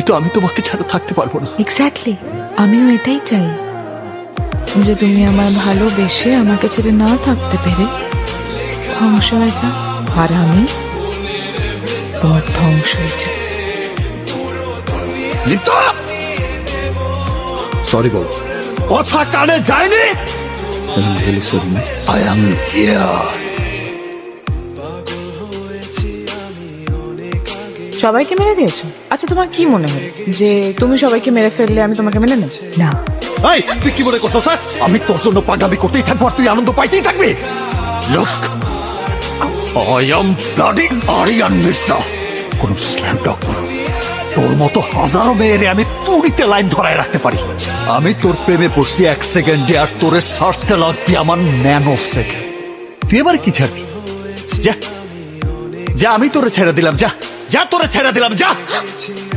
তো আমি তোমাকে ছাড়া থাকতে পারবো না। এক্স্যাক্টলি, আমিও এটাই চাই যে তুমি আমার ভালোবেসে আমাকে ছেড়ে না থাকতে পেরে ধ্বংস হয়ে যাও, আর আমি তোমার ধ্বংস হয়ে যাই। সরি বলো। কথা কানে যায়নি। I am here. সবাইকে মেরে দিয়েছো? আচ্ছা, তোমার কি মনে হয় যে তুমি সবাইকে মেরে ফেললে আমি তোমাকে মেনে নেব? না। এই, তুই কি মনে করছো স্যার আমি তোর জন্য পাগামি করতেই থাকবো আর তুই আনন্দ পাইতেই থাকবি? Look, I am bloody Aryan Mirza. কোন স্ল্যাম ডগ তোর মতো হাজারো মেয়েরে আমি তুড়িতে লাইন ধরায় রাখতে পারি। আমি তোর প্রেমে পড়ছি 1 সেকেন্ডে, আর তোরে সারতে লাগবি আমার ন্যানো সেকেন্ড। তুই এবার কি ছাড়বি? যা যা, আমি তোরে ছেড়ে দিলাম, যা যা, তোরে ছেড়ে দিলাম, যা।